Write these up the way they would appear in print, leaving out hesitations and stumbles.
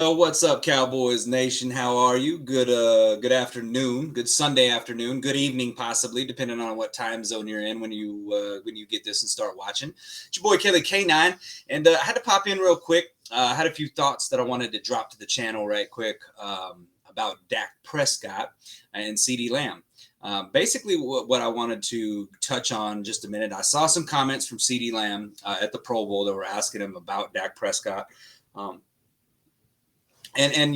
What's up, Cowboys Nation? How are you? Good afternoon, good Sunday afternoon, good evening, possibly, depending on what time zone you're in when you get this and start watching. It's your boy Kelly K9, and I had to pop in real quick. I had a few thoughts that I wanted to drop to the channel right quick about Dak Prescott and CeeDee Lamb. Basically, what I wanted to touch on just a minute. I saw some comments from CeeDee Lamb at the Pro Bowl that were asking him about Dak Prescott. And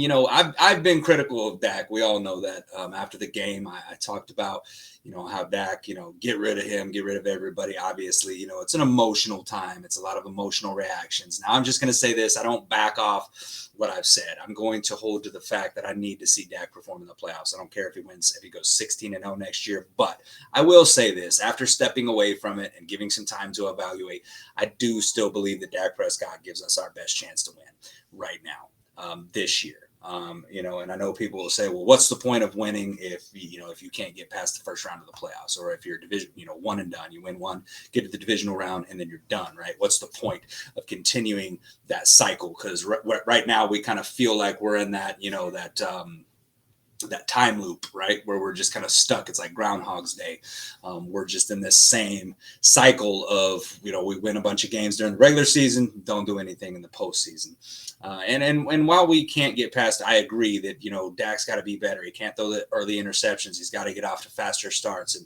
I've been critical of Dak. We all know that. After the game, I talked about how Dak, get rid of him, get rid of everybody. Obviously, it's an emotional time. It's a lot of emotional reactions. Now, I'm just going to say this: I don't back off what I've said. I'm going to hold to the fact that I need to see Dak perform in the playoffs. I don't care if he goes 16-0 next year. But I will say this: after stepping away from it and giving some time to evaluate, I do still believe that Dak Prescott gives us our best chance to win right now. This year. And I know people will say, well, what's the point of winning if you can't get past the first round of the playoffs, or if you're division, one and done, you win one, get to the divisional round, and then you're done, right? What's the point of continuing that cycle? Because right now we kind of feel like we're in that, that time loop, right, where we're just kind of stuck. It's like Groundhog's Day. We're just in this same cycle of, we win a bunch of games during the regular season, don't do anything in the postseason. And while we can't get past, I agree that, Dak's got to be better. He can't throw the early interceptions. He's got to get off to faster starts.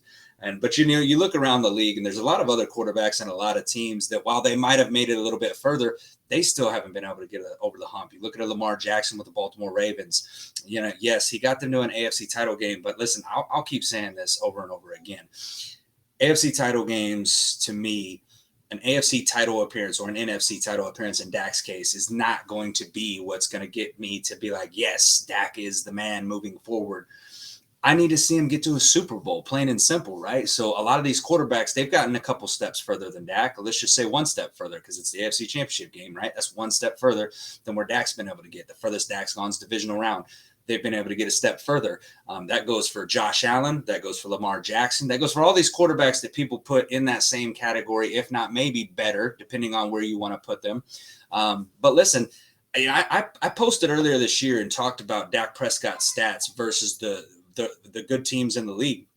But you look around the league, and there's a lot of other quarterbacks and a lot of teams that, while they might have made it a little bit further, they still haven't been able to get over the hump. You look at Lamar Jackson with the Baltimore Ravens. Yes, he got them to an AFC title game, but listen, I'll keep saying this over and over again. AFC title games, to me, an AFC title appearance or an NFC title appearance in Dak's case is not going to be what's going to get me to be like, yes, Dak is the man moving forward. I need to see him get to a Super Bowl, plain and simple, right? So a lot of these quarterbacks, they've gotten a couple steps further than Dak. Let's just say one step further, because it's the AFC Championship game, right? That's one step further than where Dak's been able to get. The furthest Dak's gone is divisional round. They've been able to get a step further. That goes for Josh Allen. That goes for Lamar Jackson. That goes for all these quarterbacks that people put in that same category, if not maybe better, depending on where you want to put them. But listen, I posted earlier this year and talked about Dak Prescott's stats versus the good teams in the league.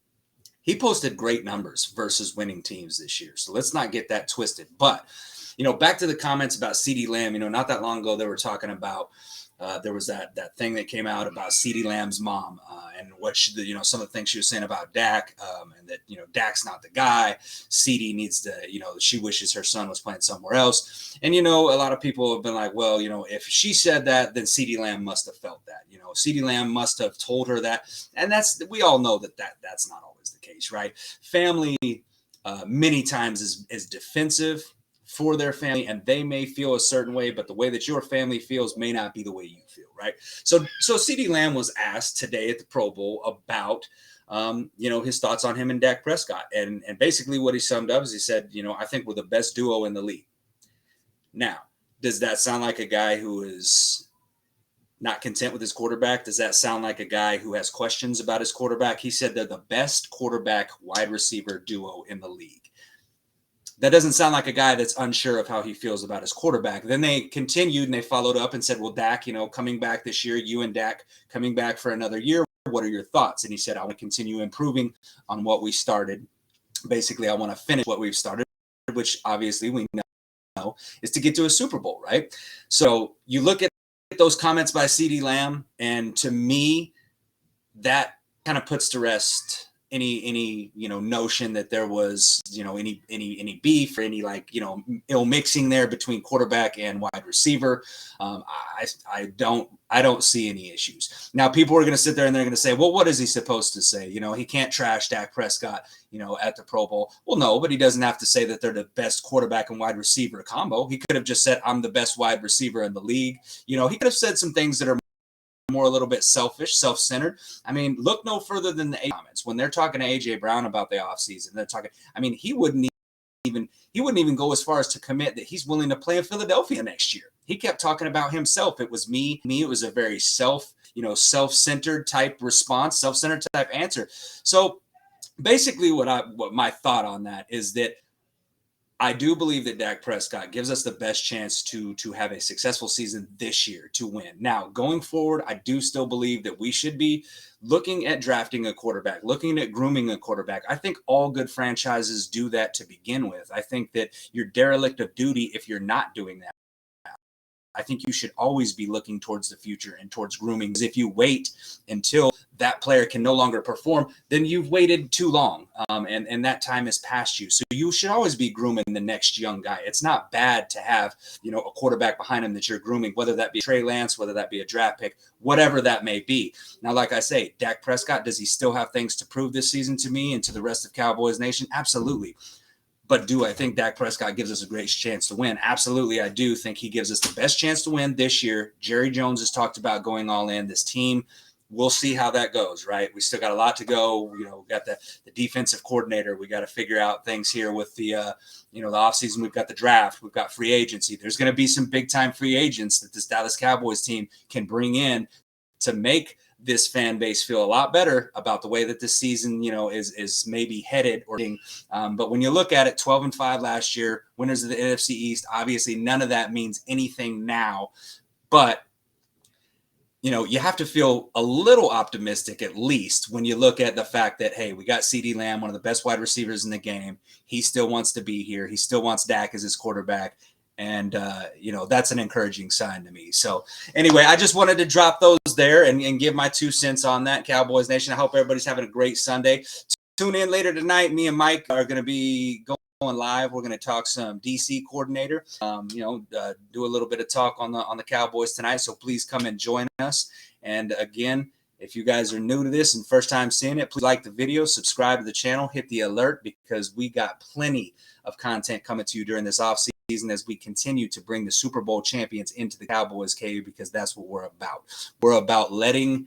He posted great numbers versus winning teams this year. So let's not get that twisted. But, back to the comments about CeeDee Lamb, not that long ago they were talking about, there was that thing that came out about CeeDee Lamb's mom and what some of the things she was saying about Dak, and that, Dak's not the guy. CeeDee needs to, she wishes her son was playing somewhere else. And, a lot of people have been like, well, if she said that, then CeeDee Lamb must have felt that. CeeDee Lamb must have told her that. And we all know that's not always the case, right? Family many times is defensive for their family, and they may feel a certain way, but the way that your family feels may not be the way you feel, right? So CeeDee Lamb was asked today at the Pro Bowl about his thoughts on him and Dak Prescott, and basically what he summed up is he said, I think we're the best duo in the league. Now, does that sound like a guy who is not content with his quarterback? Does that sound like a guy who has questions about his quarterback? He said they're the best quarterback wide receiver duo in the league. That doesn't sound like a guy that's unsure of how he feels about his quarterback. Then they continued and they followed up and said, well, Dak, coming back this year, you and Dak coming back for another year, what are your thoughts? And he said, I want to continue improving on what we started. Basically, I want to finish what we've started, which obviously we know is to get to a Super Bowl, right? So you look at those comments by CeeDee Lamb, and to me, that kind of puts to rest any notion that there was any beef or any ill mixing there between quarterback and wide receiver. I don't see any issues. Now people are going to sit there and they're going to say, well, what is he supposed to say? He can't trash Dak Prescott at the Pro Bowl. Well, no, but he doesn't have to say that they're the best quarterback and wide receiver combo. He could have just said, I'm the best wide receiver in the league. He could have said some things that are more a little bit selfish, self-centered. I mean, look no further than the comments when they're talking to AJ Brown about the offseason. They're talking. I mean, he wouldn't even go as far as to commit that he's willing to play in Philadelphia next year. He kept talking about himself. It was me. It was a very self-centered type response, self-centered type answer. So basically, what my thought on that is that I do believe that Dak Prescott gives us the best chance to have a successful season this year to win. Now, going forward, I do still believe that we should be looking at drafting a quarterback, looking at grooming a quarterback. I think all good franchises do that to begin with. I think that you're derelict of duty if you're not doing that. I think you should always be looking towards the future and towards grooming. Because if you wait until that player can no longer perform, then you've waited too long, and that time has passed you. So you should always be grooming the next young guy. It's not bad to have, a quarterback behind him that you're grooming, whether that be Trey Lance, whether that be a draft pick, whatever that may be. Now, like I say, Dak Prescott, does he still have things to prove this season to me and to the rest of Cowboys Nation? Absolutely. But do I think Dak Prescott gives us a great chance to win? Absolutely, I do think he gives us the best chance to win this year. Jerry Jones has talked about going all in. This team, we'll see how that goes, right? We still got a lot to go. We got the defensive coordinator. We got to figure out things here with the offseason. We've got the draft. We've got free agency. There's going to be some big-time free agents that this Dallas Cowboys team can bring in to make this fan base feel a lot better about the way that this season, is maybe headed. But when you look at it, 12-5 last year, winners of the NFC East, obviously none of that means anything now. But, you have to feel a little optimistic, at least, when you look at the fact that, hey, we got CeeDee Lamb, one of the best wide receivers in the game. He still wants to be here. He still wants Dak as his quarterback. And, that's an encouraging sign to me. So anyway, I just wanted to drop those there and give my 2 cents on that, Cowboys Nation. I hope everybody's having a great Sunday. Tune in later tonight. Me and Mike are going to be going live. We're going to talk some DC coordinator, do a little bit of talk on the Cowboys tonight. So please come and join us. And again, if you guys are new to this and first time seeing it, please like the video, subscribe to the channel, hit the alert, because we got plenty of content coming to you during this offseason as we continue to bring the Super Bowl champions into the Cowboys cave, because that's what we're about. We're about letting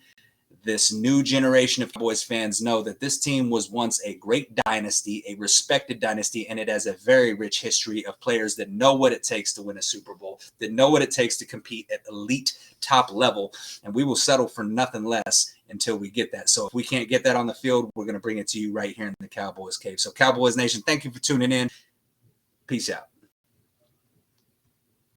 this new generation of Cowboys fans know that this team was once a great dynasty, a respected dynasty, and it has a very rich history of players that know what it takes to win a Super Bowl, that know what it takes to compete at elite top level, and we will settle for nothing less until we get that. So if we can't get that on the field, we're going to bring it to you right here in the Cowboys cave. So Cowboys Nation, thank you for tuning in. Peace out.